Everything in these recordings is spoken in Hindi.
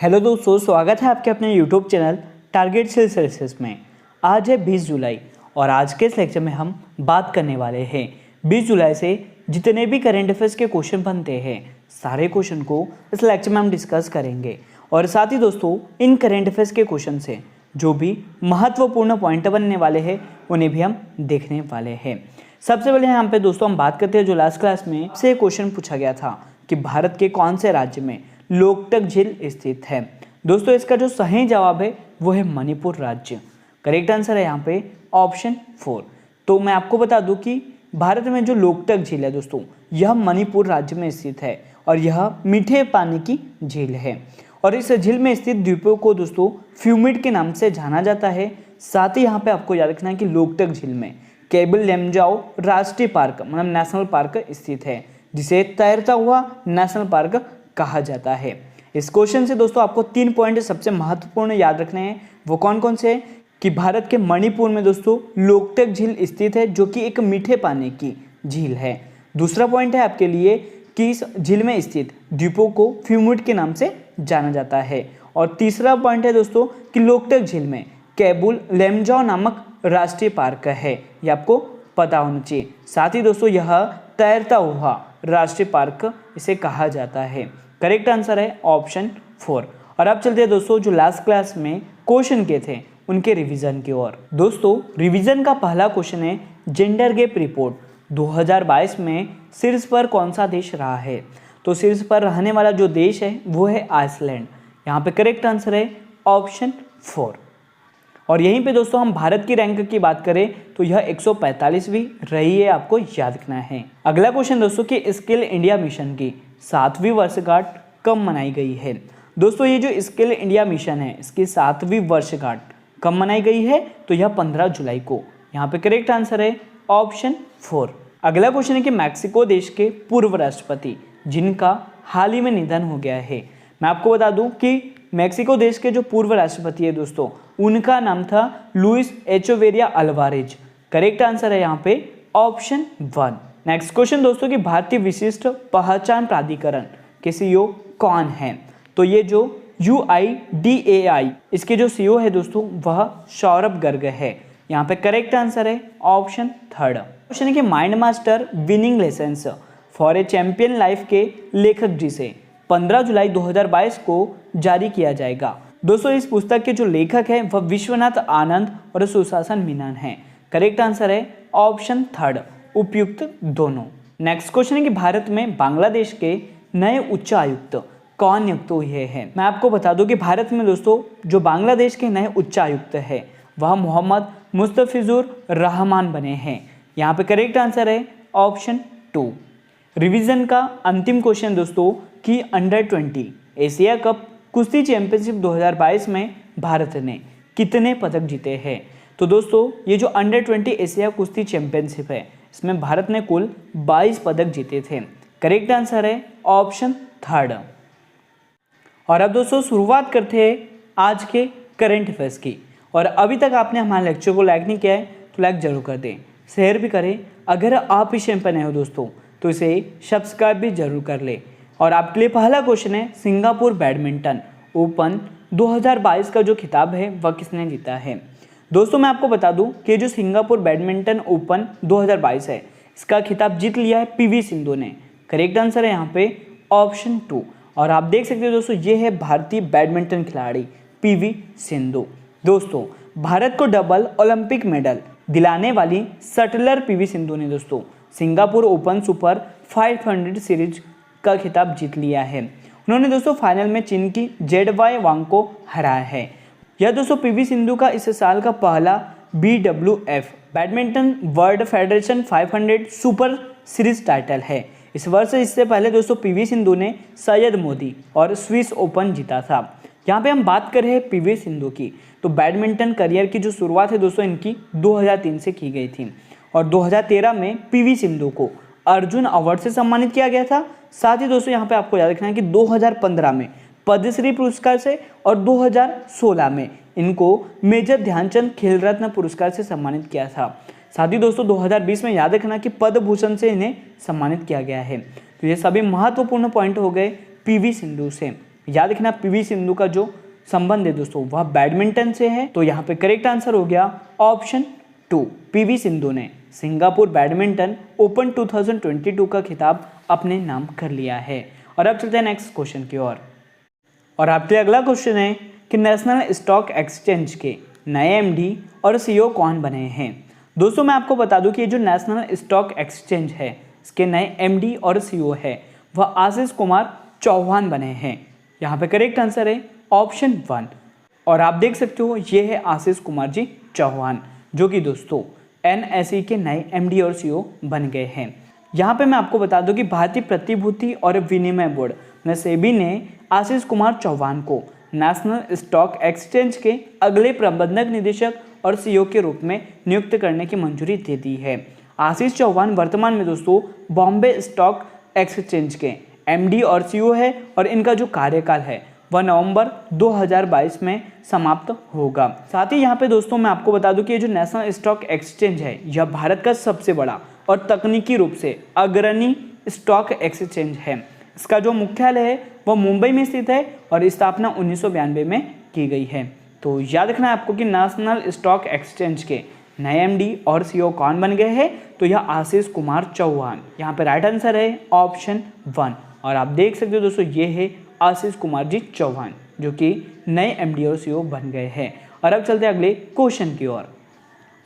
हेलो दोस्तों, स्वागत है आपके अपने यूट्यूब चैनल टारगेट सेल्स में। आज है 20 जुलाई और आज के इस लेक्चर में हम बात करने वाले हैं 20 जुलाई से जितने भी करंट अफेयर्स के क्वेश्चन बनते हैं सारे क्वेश्चन को इस लेक्चर में हम डिस्कस करेंगे। और साथ ही दोस्तों इन करंट अफेयर्स के क्वेश्चन से जो भी महत्वपूर्ण पॉइंट बनने वाले हैं उन्हें भी हम देखने वाले हैं। सबसे पहले यहाँ पे दोस्तों हम बात करते हैं जो लास्ट क्लास में से क्वेश्चन पूछा गया था कि भारत के कौन से राज्य में लोकटक झील स्थित है। दोस्तों इसका जो सही जवाब है वो है मणिपुर राज्य। करेक्ट आंसर है यहाँ पे ऑप्शन 4। तो मैं आपको बता दूं कि भारत में जो लोकटक झील है दोस्तों यह मणिपुर राज्य में स्थित है और यह मीठे पानी की झील है। और इस झील में स्थित द्वीपों को दोस्तों फ्यूमिड के नाम से जाना जाता है। साथ ही यहाँ पे आपको याद रखना है कि लोकटक झील में केबल लेमजाओ राष्ट्रीय पार्क मतलब नेशनल पार्क स्थित है, जिसे तैरता हुआ नेशनल पार्क कहा जाता है। इस क्वेश्चन से दोस्तों आपको 3 पॉइंट सबसे महत्वपूर्ण याद रखने हैं। वो कौन कौन से हैं कि भारत के मणिपुर में दोस्तों लोकटक झील स्थित है जो कि एक मीठे पानी की झील है। दूसरा पॉइंट है आपके लिए कि इस झील में स्थित द्वीपों को फ्यूमिड के नाम से जाना जाता है। और तीसरा पॉइंट है दोस्तों कि लोकटक झील में केबुल लेमजाओ नामक राष्ट्रीय पार्क है, ये आपको पता होना चाहिए। साथ ही दोस्तों यह तैरता हुआ राष्ट्रीय पार्क इसे कहा जाता है। करेक्ट आंसर है ऑप्शन 4। और अब चलते हैं दोस्तों जो लास्ट क्लास में क्वेश्चन के थे उनके रिवीजन की ओर। दोस्तों रिवीजन का पहला क्वेश्चन है जेंडर गैप रिपोर्ट 2022 में शीर्ष पर कौन सा देश रहा है। तो शीर्ष पर रहने वाला जो देश है वो है आइसलैंड। यहाँ पे करेक्ट आंसर है ऑप्शन 4। और यहीं पे दोस्तों हम भारत की रैंक की बात करें तो यह 145वीं रही है, आपको याद रखना है। अगला क्वेश्चन दोस्तों कि स्किल इंडिया मिशन की 7वीं वर्षगांठ कब मनाई गई है। दोस्तों ये जो स्किल इंडिया मिशन है इसकी 7वीं वर्षगांठ कब मनाई गई है तो यह 15 जुलाई को। यहाँ पे करेक्ट आंसर है ऑप्शन 4। अगला क्वेश्चन है कि मैक्सिको देश के पूर्व राष्ट्रपति जिनका हाल ही में निधन हो गया है। मैं आपको बता दूं कि मैक्सिको देश के जो पूर्व राष्ट्रपति है दोस्तों उनका नाम था लुइस एचोवेरिया अल्वारेज। करेक्ट आंसर है यहाँ पे ऑप्शन 1। नेक्स्ट क्वेश्चन दोस्तों कि भारतीय विशिष्ट पहचान प्राधिकरण के सीईओ कौन है। तो ये जो UIDAI इसके जो सीईओ है दोस्तों वह सौरभ गर्ग है। यहाँ पे करेक्ट आंसर है ऑप्शन 3। क्वेश्चन है कि mind master winning lessons for a champion life के लेखक जिसे 15 जुलाई 2022 को जारी किया जाएगा। दोस्तों इस पुस्तक के जो लेखक हैं वह विश्वनाथ आनंद और सुशासन मीनन हैं। करेक्ट आंसर है ऑप्शन 3 उपयुक्त दोनों। नेक्स्ट क्वेश्चन है कि भारत में बांग्लादेश के नए उच्चायुक्त कौन नियुक्त हुए हैं। मैं आपको बता दूं कि भारत में दोस्तों जो बांग्लादेश के नए उच्चायुक्त है वह मोहम्मद मुस्तफिजुर रहमान बने हैं। यहाँ पे करेक्ट आंसर है ऑप्शन 2। रिवीजन का अंतिम क्वेश्चन दोस्तों कि अंडर 20 एशिया कप कुश्ती चैंपियनशिप 2022 में भारत ने कितने पदक जीते हैं। तो दोस्तों ये जो अंडर 20 एशिया कुश्ती चैंपियनशिप है इसमें भारत ने कुल 22 पदक जीते थे। करेक्ट आंसर है ऑप्शन 3। और अब दोस्तों शुरुआत करते हैं आज के करंट अफेयर्स की। और अभी तक आपने हमारे लेक्चर को लाइक नहीं किया है तो लाइक जरूर कर दें, शेयर भी करें। अगर आप इस चैनल पर नए हो दोस्तों तो इसे सब्सक्राइब भी जरूर कर ले। और आपके लिए पहला क्वेश्चन है सिंगापुर बैडमिंटन ओपन 2022 का जो खिताब है वह किसने जीता है। दोस्तों मैं आपको बता दूं कि जो सिंगापुर बैडमिंटन ओपन 2022 है इसका खिताब जीत लिया है PV सिंधु ने। करेक्ट आंसर है यहाँ पे ऑप्शन 2। और आप देख सकते हो दोस्तों ये है भारतीय बैडमिंटन खिलाड़ी PV सिंधु। दोस्तों भारत को डबल ओलंपिक मेडल दिलाने वाली शटलर PV सिंधु ने दोस्तों सिंगापुर ओपन सुपर 500 सीरीज का खिताब जीत लिया है। उन्होंने दोस्तों फाइनल में चीन की ZY वांग को हराया है। यह दोस्तों PV सिंधु का इस साल का पहला BWF badminton world federation 500 super series title है। इस वर्ष इससे पहले दोस्तों PV सिंधु ने सैयद मोदी और स्विस ओपन जीता था। यहाँ पे हम बात कर रहे हैं PV सिंधु की तो बैडमिंटन करियर की जो शुरुआत है दोस्तों इनकी 2003 से की गई थी। और 2013 में PV सिंधु को अर्जुन अवार्ड से सम्मानित किया गया था। साथ ही दोस्तों यहाँ पे आपको याद रखना है कि 2015 में पद्मश्री पुरस्कार से और 2016 में इनको मेजर ध्यानचंद खेल रत्न पुरस्कार से सम्मानित किया था। साथ ही दोस्तों 2020 में याद रखना कि पद्म भूषण से इन्हें सम्मानित किया गया है। तो ये सभी महत्वपूर्ण पॉइंट हो गए PV सिंधु से। याद रखना पीवी सिंधु का जो संबंध है दोस्तों वह बैडमिंटन से है। तो यहाँ पे करेक्ट आंसर हो गया ऑप्शन 2, पीवी सिंधु ने सिंगापुर बैडमिंटन ओपन 2022 का खिताब अपने नाम कर लिया है। और अब चलते हैं नेक्स्ट क्वेश्चन की ओर। और आपके अगला क्वेश्चन है कि नेशनल स्टॉक एक्सचेंज के नए एमडी और सीईओ कौन बने हैं। दोस्तों मैं आपको बता दूं कि ये जो नेशनल स्टॉक एक्सचेंज है इसके नए एमडी और सीईओ है वह आशीष कुमार चौहान बने हैं। यहाँ पे करेक्ट आंसर है ऑप्शन 1। और आप देख सकते हो ये है आशीष कुमार जी चौहान जो कि दोस्तों एनएसई के नए एमडी और सीईओ बन गए हैं। यहाँ पे मैं आपको बता दूं कि भारतीय प्रतिभूति और विनिमय बोर्ड सेबी ने आशीष कुमार चौहान को नेशनल स्टॉक एक्सचेंज के अगले प्रबंधक निदेशक और सीईओ के रूप में नियुक्त करने की मंजूरी दे दी है। आशीष चौहान वर्तमान में दोस्तों बॉम्बे स्टॉक एक्सचेंज के एमडी और सीईओ है और इनका जो कार्यकाल है वह नवंबर 2022 में समाप्त होगा। साथ ही यहाँ पे दोस्तों मैं आपको बता दूं कि ये जो नेशनल स्टॉक एक्सचेंज है यह भारत का सबसे बड़ा और तकनीकी रूप से अग्रणी स्टॉक एक्सचेंज है। इसका जो मुख्यालय है वह मुंबई में स्थित है और स्थापना 1992 में की गई है। तो याद रखना है आपको कि नेशनल स्टॉक एक्सचेंज के नए एमडी और सीईओ कौन बन गए हैं, तो यह आशीष कुमार चौहान। यहाँ पे राइट आंसर है ऑप्शन 1। और आप देख सकते हो दोस्तों ये है आशीष कुमार जी चौहान जो कि नए एमडी और सीईओ बन गए हैं। और अब चलते हैं अगले क्वेश्चन की ओर।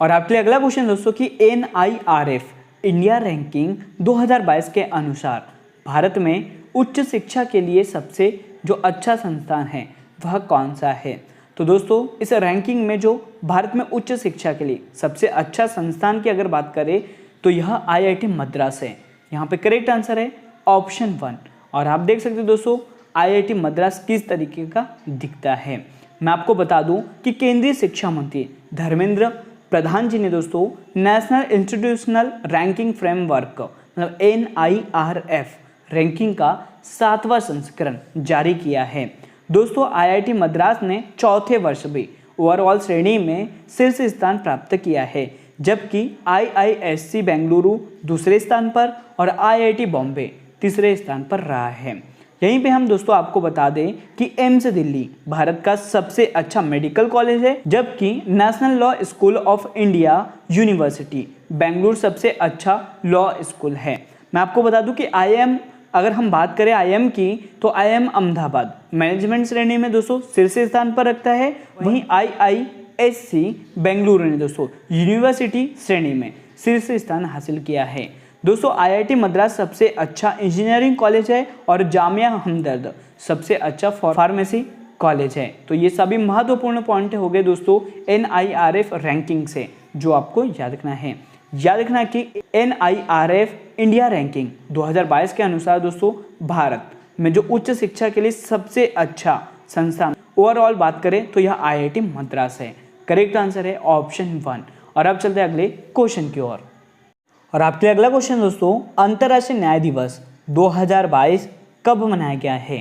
और आपके लिए अगला क्वेश्चन दोस्तों कि NIRF इंडिया रैंकिंग 2022 के अनुसार भारत में उच्च शिक्षा के लिए सबसे जो अच्छा संस्थान है वह कौन सा है। तो दोस्तों इस रैंकिंग में जो भारत में उच्च शिक्षा के लिए सबसे अच्छा संस्थान की अगर बात करें तो यह IIT मद्रास है। यहाँ पे करेक्ट आंसर है ऑप्शन 1। और आप देख सकते हो दोस्तों IIT मद्रास किस तरीके का दिखता है। मैं आपको बता दूं कि केंद्रीय शिक्षा मंत्री धर्मेंद्र प्रधान जी ने दोस्तों नेशनल इंस्टीट्यूशनल रैंकिंग फ्रेमवर्क मतलब NIRF रैंकिंग का 7वां संस्करण जारी किया है। दोस्तों IIT मद्रास ने चौथे वर्ष भी ओवरऑल श्रेणी में शीर्ष स्थान प्राप्त किया है, जबकि IISc बेंगलुरु दूसरे स्थान पर और IIT बॉम्बे तीसरे स्थान पर रहा है। यहीं पे हम दोस्तों आपको बता दें कि एम्स दिल्ली भारत का सबसे अच्छा मेडिकल कॉलेज है, जबकि national law school of India university Bengaluru सबसे अच्छा लॉ स्कूल है। मैं आपको बता दूं कि IIM अगर हम बात करें IIM की तो IIM अहमदाबाद मैनेजमेंट श्रेणी में दोस्तों शीर्ष स्थान पर रखता है। वहीं IISc बेंगलुरु ने दोस्तों यूनिवर्सिटी श्रेणी में शीर्ष स्थान हासिल किया है। दोस्तों IIT मद्रास सबसे अच्छा इंजीनियरिंग कॉलेज है और जामिया हमदर्द सबसे अच्छा फार्मेसी कॉलेज है। तो ये सभी महत्वपूर्ण पॉइंट हो गए दोस्तों NIRF रैंकिंग से जो आपको याद रखना है। याद रखना कि NIRF इंडिया रैंकिंग 2022 के अनुसार दोस्तों भारत में जो उच्च शिक्षा के लिए सबसे अच्छा संस्थान ओवरऑल बात करें तो यह IIT मद्रास है। करेक्ट आंसर है ऑप्शन 1। और अब चलते हैं अगले क्वेश्चन की ओर। और आपके अगला क्वेश्चन दोस्तों अंतर्राष्ट्रीय न्याय दिवस 2022 कब मनाया गया है।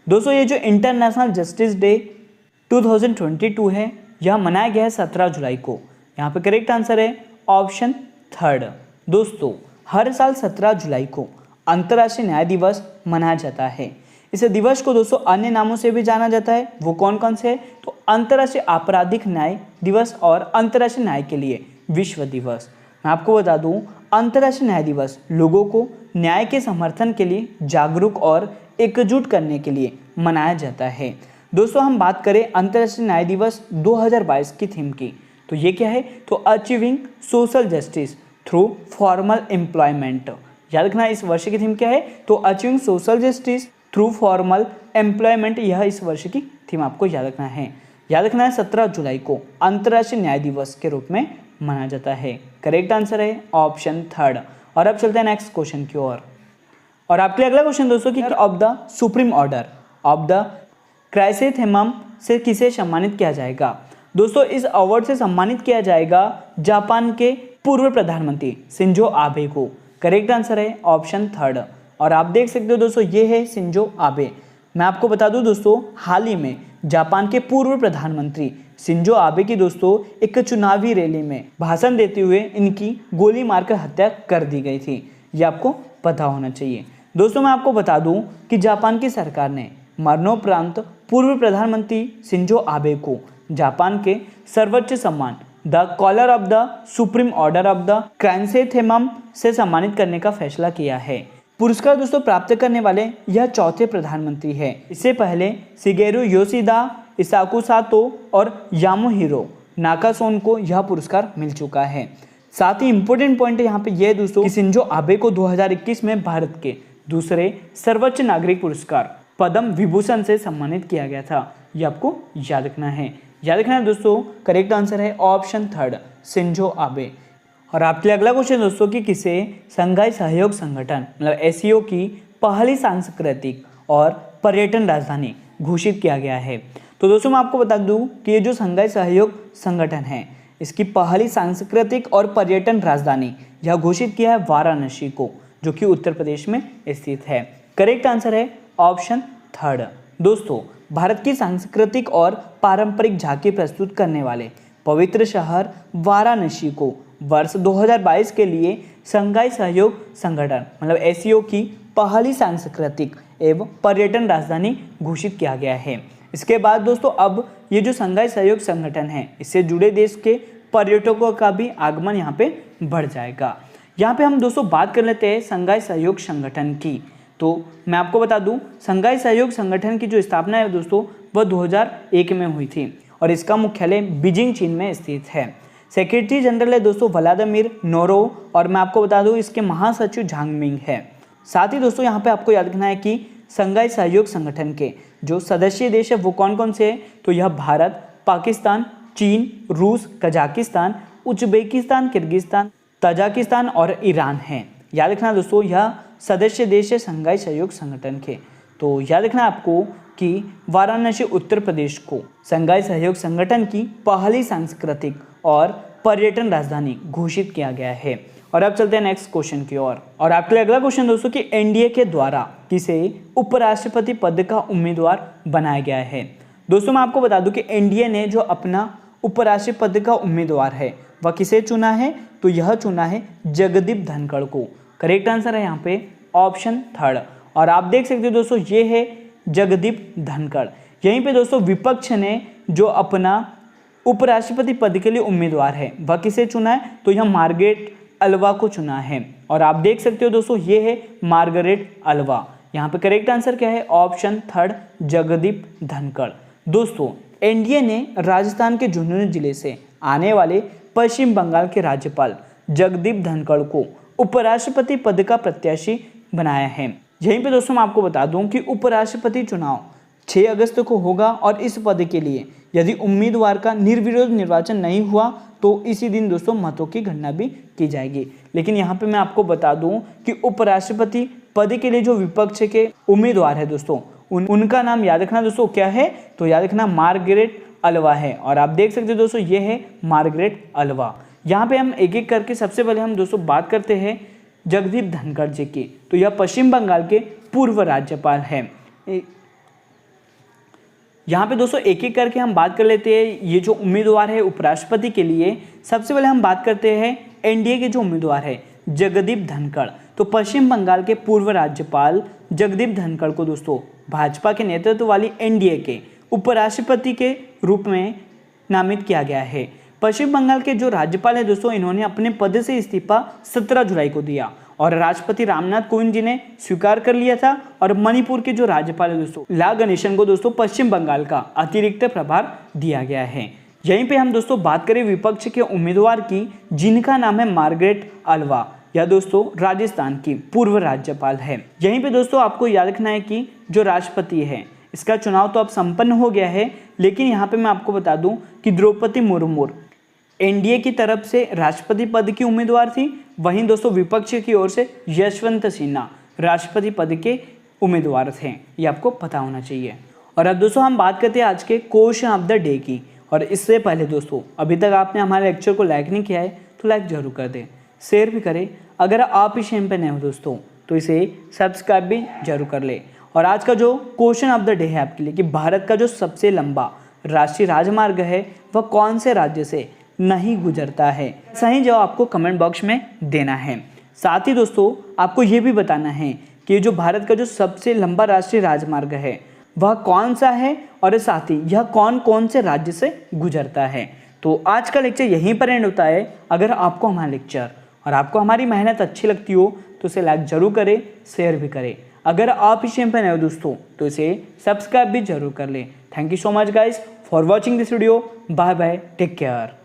दोस्तों ये जो इंटरनेशनल जस्टिस डे 2022 है यह मनाया गया है 17 जुलाई को। यहाँ पे करेक्ट आंसर है ऑप्शन 3। दोस्तों हर साल 17 जुलाई को अंतर्राष्ट्रीय न्याय दिवस मनाया जाता है। इस दिवस को दोस्तों अन्य नामों से भी जाना जाता है। वो कौन कौन से है तो अंतर्राष्ट्रीय आपराधिक न्याय दिवस और अंतर्राष्ट्रीय न्याय के लिए विश्व दिवस। मैं आपको बता दूं अंतर्राष्ट्रीय न्याय दिवस लोगों को न्याय के समर्थन के लिए जागरूक और एकजुट करने के लिए मनाया जाता है। दोस्तों हम बात करें अंतर्राष्ट्रीय न्याय दिवस 2022 की थीम की तो ये क्या है तो achieving social justice through formal employment. याद रखना इस वर्ष की थीम क्या है तो achieving social justice through formal employment, यह इस वर्ष की थीम आपको याद रखना है। याद रखना है 17 जुलाई को अंतर्राष्ट्रीय न्याय दिवस के रूप में मनाया जाता है। करेक्ट आंसर है ऑप्शन 3। और अब चलते हैं नेक्स्ट क्वेश्चन की ओर। और आपके लिए अगला क्वेश्चन दोस्तों कि of the supreme order of the chrysanthemum से किसे सम्मानित किया जाएगा। दोस्तों इस अवार्ड से सम्मानित किया जाएगा जापान के पूर्व प्रधानमंत्री शिंजो आबे को। करेक्ट आंसर है ऑप्शन 3। और आप देख सकते हो दोस्तों ये है शिंजो आबे। मैं आपको बता दूं दोस्तों हाल ही में जापान के पूर्व प्रधानमंत्री शिंजो आबे की दोस्तों एक चुनावी रैली में भाषण देते हुए इनकी गोली मारकर हत्या कर दी गई थी। ये आपको पता होना चाहिए। दोस्तों मैं आपको बता दूं कि जापान की सरकार ने मरणोपरांत पूर्व प्रधानमंत्री शिंजो आबे को जापान के सर्वोच्च सम्मान the collar of the supreme order of the chrysanthemum से सम्मानित करने का फैसला किया है। पुरस्कार दोस्तों प्राप्त करने वाले यह चौथे प्रधानमंत्री है। इससे पहले शिगेरू योशिदा, इसाकू सातो और यामोहिरो नाकासोन को यह पुरस्कार मिल चुका है। साथ ही इंपॉर्टेंट पॉइंट यहाँ पे यह दोस्तों कि शिंजो आबे को 2021 में भारत के दूसरे सर्वोच्च नागरिक पुरस्कार पद्म विभूषण से सम्मानित किया गया था। ये आपको याद रखना है। याद रखना है दोस्तों, करेक्ट आंसर है ऑप्शन थर्ड शिंजो आबे। और आपके लिए अगला क्वेश्चन दोस्तों कि किसे संघाई सहयोग संगठन मतलब एससीओ की पहली सांस्कृतिक और पर्यटन राजधानी घोषित किया गया है। तो दोस्तों मैं आपको बता दूं कि ये जो संघाई सहयोग संगठन है इसकी पहली सांस्कृतिक और पर्यटन राजधानी यह घोषित किया है वाराणसी को, जो कि उत्तर प्रदेश में स्थित है। करेक्ट आंसर है ऑप्शन थर्ड। दोस्तों भारत की सांस्कृतिक और पारंपरिक झांकी प्रस्तुत करने वाले पवित्र शहर वाराणसी को वर्ष 2022 के लिए संघाई सहयोग संगठन मतलब एससीओ की पहली सांस्कृतिक एवं पर्यटन राजधानी घोषित किया गया है। इसके बाद दोस्तों अब ये जो संघाई सहयोग संगठन है इससे जुड़े देश के पर्यटकों का भी आगमन यहाँ पे बढ़ जाएगा। यहाँ पे हम दोस्तों बात कर लेते हैं संघाई सहयोग संगठन की। तो मैं आपको बता दूं संघाई सहयोग संगठन की जो स्थापना है दोस्तों वह 2001 में हुई थी और इसका मुख्यालय बीजिंग चीन में स्थित है। सेक्रेटरी जनरल है दोस्तों व्लादिमीर नोरो और मैं आपको बता दूं इसके महासचिव झांगमिंग है। साथ ही दोस्तों यहाँ पे आपको याद रखना है कि संघाई सहयोग संगठन के जो सदस्य देश है वो कौन कौन से हैं, तो यह भारत, पाकिस्तान, चीन, रूस, कजाकिस्तान, उज्बेकिस्तान, किर्गिस्तान, तजाकिस्तान और ईरान हैं। याद रखना दोस्तों यह सदस्य देश है संघाई सहयोग संगठन के। तो याद रखना आपको कि वाराणसी उत्तर प्रदेश को संघाई सहयोग संगठन की पहली सांस्कृतिक और पर्यटन राजधानी घोषित किया गया है। और अब चलते हैं नेक्स्ट क्वेश्चन की ओर। और आपके लिए अगला क्वेश्चन दोस्तों कि एनडीए के द्वारा किसे उपराष्ट्रपति पद का उम्मीदवार बनाया गया है। दोस्तों मैं आपको बता दूं कि एनडीए ने जो अपना उपराष्ट्रपति पद का उम्मीदवार है वह किसे चुना है, तो यह चुना है जगदीप धनखड़ को। करेक्ट आंसर है यहाँ पे ऑप्शन थर्ड। और आप देख सकते हो दोस्तों ये है जगदीप धनखड़। यहीं पे दोस्तों विपक्ष ने जो अपना उपराष्ट्रपति पद के लिए उम्मीदवार है वह किसे चुना है, तो यह मार्गरेट अल्वा को चुना है। और आप देख सकते हो दोस्तों ये है मार्गरेट अल्वा। यहाँ पे करेक्ट आंसर क्या है ऑप्शन थर्ड जगदीप धनखड़। दोस्तों एनडीए ने राजस्थान के झुंझुनू जिले से आने वाले पश्चिम बंगाल के राज्यपाल जगदीप धनखड़ को उपराष्ट्रपति पद का प्रत्याशी बनाया है। यहीं पे दोस्तों मैं आपको बता दूं कि उपराष्ट्रपति चुनाव 6 अगस्त को होगा और इस पद के लिए यदि उम्मीदवार का निर्विरोध निर्वाचन नहीं हुआ तो इसी दिन दोस्तों मतों की गणना भी की जाएगी। लेकिन यहाँ पे मैं आपको बता दूं कि उपराष्ट्रपति पद के लिए जो विपक्ष के उम्मीदवार है दोस्तों उनका नाम याद रखना दोस्तों क्या है, तो याद रखना मार्गरेट अल्वा है। और आप देख सकते हो दोस्तों ये है मार्गरेट अल्वा। यहाँ पे हम एक एक करके सबसे पहले हम दोस्तों बात करते हैं जगदीप धनखड़ जी की। तो यह पश्चिम बंगाल के पूर्व राज्यपाल हैं। यहाँ पे दोस्तों एक एक करके हम बात कर लेते हैं ये जो उम्मीदवार है उपराष्ट्रपति के लिए। सबसे पहले हम बात करते हैं एनडीए के जो उम्मीदवार है जगदीप धनखड़। तो पश्चिम बंगाल के पूर्व राज्यपाल जगदीप धनखड़ को दोस्तों भाजपा के नेतृत्व वाली एनडीए के उपराष्ट्रपति के रूप में नामित किया गया है। पश्चिम बंगाल के जो राज्यपाल है दोस्तों इन्होंने अपने पद से इस्तीफा 17 जुलाई को दिया और राष्ट्रपति रामनाथ कोविंद जी ने स्वीकार कर लिया था। और मणिपुर के जो राज्यपाल है दोस्तों ला गणेशन को दोस्तों पश्चिम बंगाल का अतिरिक्त प्रभार दिया गया है। यहीं पे हम दोस्तों बात करें विपक्ष के उम्मीदवार की जिनका नाम है मार्गरेट अल्वा, यह दोस्तों राजस्थान की पूर्व राज्यपाल है। यहीं पे दोस्तों आपको याद रखना है कि जो राष्ट्रपति है इसका चुनाव तो अब संपन्न हो गया है, लेकिन यहाँ पे मैं आपको बता दूं कि द्रौपदी मुर्मू एनडीए की तरफ से राष्ट्रपति पद की उम्मीदवार थी, वहीं दोस्तों विपक्ष की ओर से यशवंत सिन्हा राष्ट्रपति पद के उम्मीदवार थे। ये आपको पता होना चाहिए। और अब दोस्तों हम बात करते हैं आज के क्वेश्चन ऑफ द डे की। और इससे पहले दोस्तों अभी तक आपने हमारे लेक्चर को लाइक नहीं किया है तो लाइक जरूर कर दें, शेयर भी करें। अगर आप इस चैनल पर नए हो दोस्तों तो इसे सब्सक्राइब भी जरूर कर ले। और आज का जो क्वेश्चन ऑफ द डे है आपके लिए कि भारत का जो सबसे लंबा राष्ट्रीय राजमार्ग है वह कौन से राज्य से नहीं गुजरता है। सही जवाब आपको कमेंट बॉक्स में देना है। साथ ही दोस्तों आपको ये भी बताना है कि जो भारत का जो सबसे लंबा राष्ट्रीय राजमार्ग है वह कौन सा है और साथ ही यह कौन कौन से राज्य से गुजरता है। तो आज का लेक्चर यहीं पर एंड होता है। अगर आपको हमारा लेक्चर और आपको हमारी मेहनत अच्छी लगती हो तो इसे लाइक जरूर करें, शेयर भी करें। अगर आप इस चैनल पर नए हो दोस्तों तो इसे सब्सक्राइब भी जरूर कर लें। Thank you so much guys for watching this video. Bye bye, take care.